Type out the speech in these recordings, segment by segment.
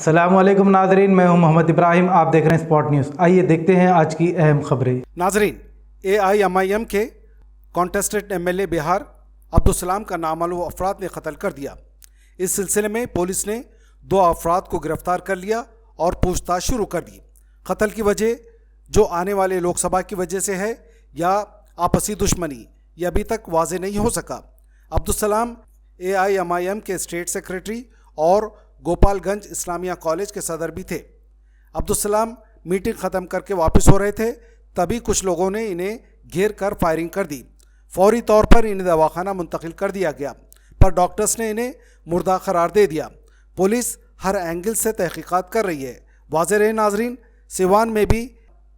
अस्सलामुअलैकुम नाजरीन, मैं हूं मोहम्मद इब्राहिम। आप देख रहे हैं स्पॉट न्यूज़। आइए देखते हैं आज की अहम खबरें। नाजरीन, AIMIM के कॉन्टेस्टेड MLA बिहार अब्दुल का नामालूम अफराद ने कत्ल कर दिया। इस सिलसिले में पुलिस ने 2 अफराद को गिरफ्तार कर लिया और पूछताछ शुरू कर दी। कत्ल की वजह जो आने वाले लोकसभा की वजह से है या आपसी दुश्मनी, ये अभी तक वाजे नहीं हो सका। अब्दुल AIMIM के स्टेट सेक्रेटरी और गोपालगंज इस्लामिया कॉलेज के सदर भी थे। अब्दुल मीटिंग ख़त्म करके वापस हो रहे थे, तभी कुछ लोगों ने इन्हें घेर कर फायरिंग कर दी। फौरी तौर पर इन्हें दवाखाना मुंतकिल कर दिया गया, पर डॉक्टर्स ने इन्हें मुर्दा करार दे दिया। पुलिस हर एंगल से तहकीकात कर रही है। वाज़ेह रहे नाजरीन, सिवान में भी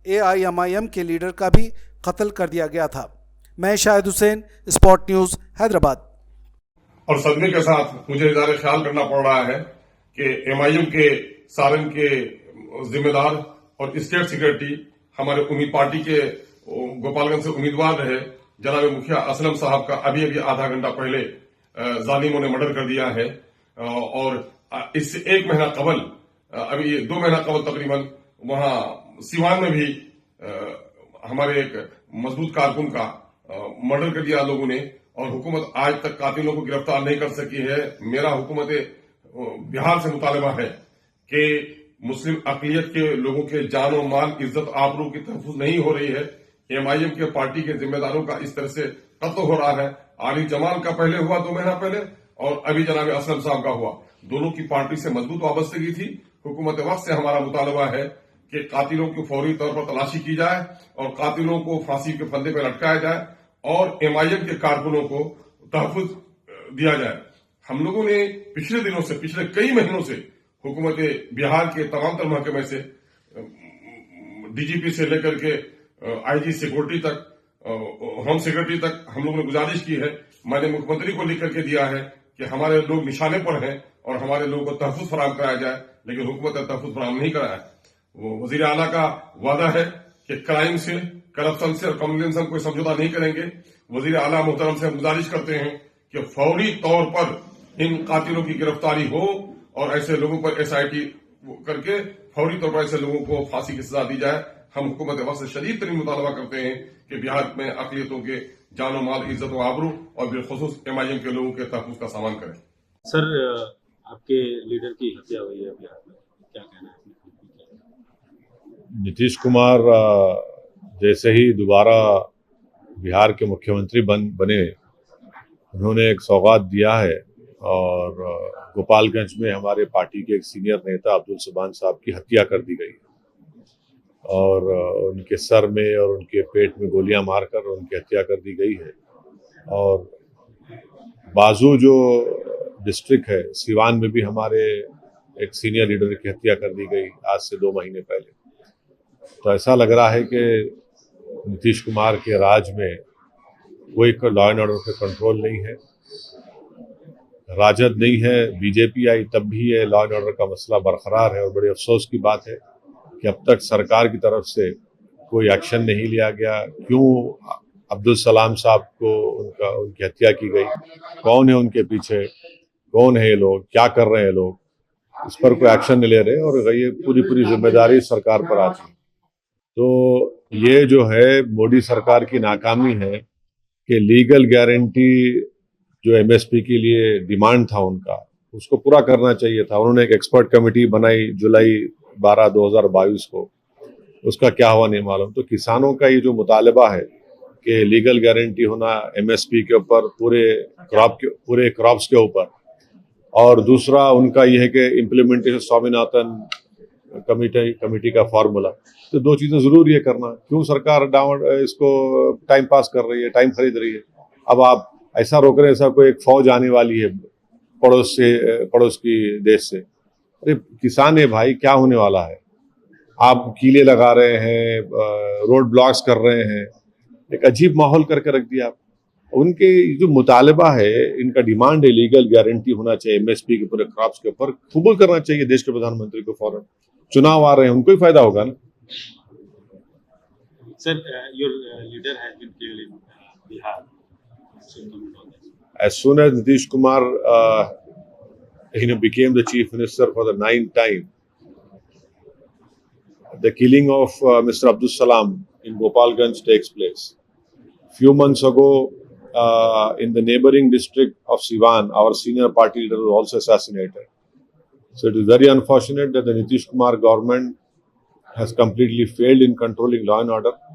AIMIM के लीडर का भी कत्ल कर दिया गया था। मैं शाहिद हुसैन, स्पॉट न्यूज़, हैदराबाद। और सदमे के साथ मुझे इज़हार ख्याल करना पड़ रहा है कि MIM के सारंग के जिम्मेदार और स्टेट सेक्रेटरी हमारे उम्मीद पार्टी के गोपालगंज से उम्मीदवार रहे जनाब मुखिया असलम साहब का अभी आधा घंटा पहले जालिमों ने मर्डर कर दिया है। और इससे 1 महीना कबल, अभी 2 महीना कबल तकरीबन वहां सिवान में भी हमारे एक मजबूत कारकुन का मर्डर कर दिया लोगों ने, और हुकूमत आज तक कातिलों को गिरफ्तार नहीं कर सकी है। मेरा हुकूमत बिहार से मुतालबा है कि मुस्लिम अकलियत के लोगों के जान और माल, इज्जत आबरू की तहफ़्फ़ुज़ नहीं हो रही है। MIM के पार्टी के जिम्मेदारों का इस तरह से कत्ल हो रहा है। आली जमाल का पहले हुआ 2 महीना पहले, और अभी जनाब असलम साहब का हुआ। दोनों की पार्टी से मजबूत वाबस्तगी थी। हुकूमत वक्त से हमारा मुतालबा है कि कातिलों की फौरी तौर पर तलाशी की जाए और कातिलों को फांसी के फंदे पर लटकाया जाए और MIM के कारकुनों को तहफ़्फ़ुज़ दिया जाए। हम लोगों ने पिछले दिनों से, पिछले कई महीनों से हुकूमत बिहार के तमाम तर महकमे से, DGP से लेकर के IG सिक्योरिटी तक, होम सेक्रेटरी तक हम लोगों ने गुजारिश की है। मैंने मुख्यमंत्री को लिख करके दिया है कि हमारे लोग निशाने पर हैं और हमारे लोगों को तहफ़्फ़ुज़ फराहम कराया जाए, लेकिन हुकूमत ने तहफ़्फ़ुज़ फराहम नहीं कराया। वो वज़ीर आला का वादा है कि क्राइम से, करप्शन से और कम्युनिज्म से हम कोई समझौता नहीं करेंगे। वज़ीर आला मोहतरम से हम गुजारिश करते हैं कि फौरी तौर पर इन कातिलों की गिरफ्तारी हो और ऐसे लोगों पर SIT करके फौरी तौर पर ऐसे लोगों को फांसी की सजा दी जाए। हम हुकूमत वक्त से शदीद तरीन मुतालबा करते हैं कि बिहार में अकलियतों के जानो माल, इज्जत व आबरू और बिलखुसूस MIM के लोगों के तहफ़्फ़ुज़ का सामान करें। सर, आपके लीडर की हत्या हुई है बिहार में, क्या कहना है? नीतीश कुमार जैसे ही दोबारा बिहार के मुख्यमंत्री बने, उन्होंने एक सौगात दिया है और गोपालगंज में हमारे पार्टी के एक सीनियर नेता अब्दुल साहब की हत्या कर दी गई और उनके सर में और उनके पेट में गोलियां मारकर उनकी हत्या कर दी गई है। और बाजू जो डिस्ट्रिक्ट है, सिवान में भी हमारे एक सीनियर लीडर की हत्या कर दी गई आज से 2 महीने पहले। तो ऐसा लग रहा है कि नीतीश कुमार के राज में कोई लॉ एंड ऑर्डर पे कंट्रोल नहीं है, राजद नहीं है, BJP आई तब भी ये लॉ एंड ऑर्डर का मसला बरकरार है। और बड़े अफसोस की बात है कि अब तक सरकार की तरफ से कोई एक्शन नहीं लिया गया। क्यों अब्दुल साहब को उनकी हत्या की गई, कौन है उनके पीछे, कौन है ये लोग, क्या कर रहे हैं लोग, इस पर कोई एक्शन नहीं ले रहे और ये पूरी जिम्मेदारी सरकार पर आती है। तो ये जो है मोदी सरकार की नाकामी है कि लीगल गारंटी जो MSP के लिए डिमांड था उनका, उसको पूरा करना चाहिए था। उन्होंने एक एक्सपर्ट कमेटी बनाई जुलाई 12, 2022 को, उसका क्या हुआ नहीं मालूम। तो किसानों का ये जो मुतालबा है कि लीगल गारंटी होना MSP के ऊपर, पूरे क्रॉप्स के ऊपर, और दूसरा उनका ये है कि इम्प्लीमेंटेशन स्वामीनाथन कमेटी का फॉर्मूला, तो 2 चीजें जरूर ये करना। क्यों सरकार इसको टाइम पास कर रही है, टाइम खरीद रही है? अब आप ऐसा रोक रहे हैं, ऐसा कोई एक फौज आने वाली है पड़ोस की देश से। अरे किसान है भाई, क्या होने वाला है? आप कीले लगा रहे हैं, रोड ब्लॉक्स कर रहे हैं, एक अजीब माहौल करके रख दिया। उनके जो मुतालबा है, इनका डिमांड है लीगल गारंटी होना चाहिए MSP के पूरे क्रॉप्स के ऊपर, कबूल करना चाहिए देश के प्रधानमंत्री को। फौरन चुनाव आ रहे हैं, उनको ही फायदा होगा ना। Sir, your leader has been killed in Bihar. As soon as Nitish Kumar became the chief minister for the 9th time, the killing of Mr. Abdul Salam in Gopalganj takes place. Few months ago, in the neighboring district of Siwan, our senior party leader was also assassinated. So it is very unfortunate that the Nitish Kumar government has completely failed in controlling law and order.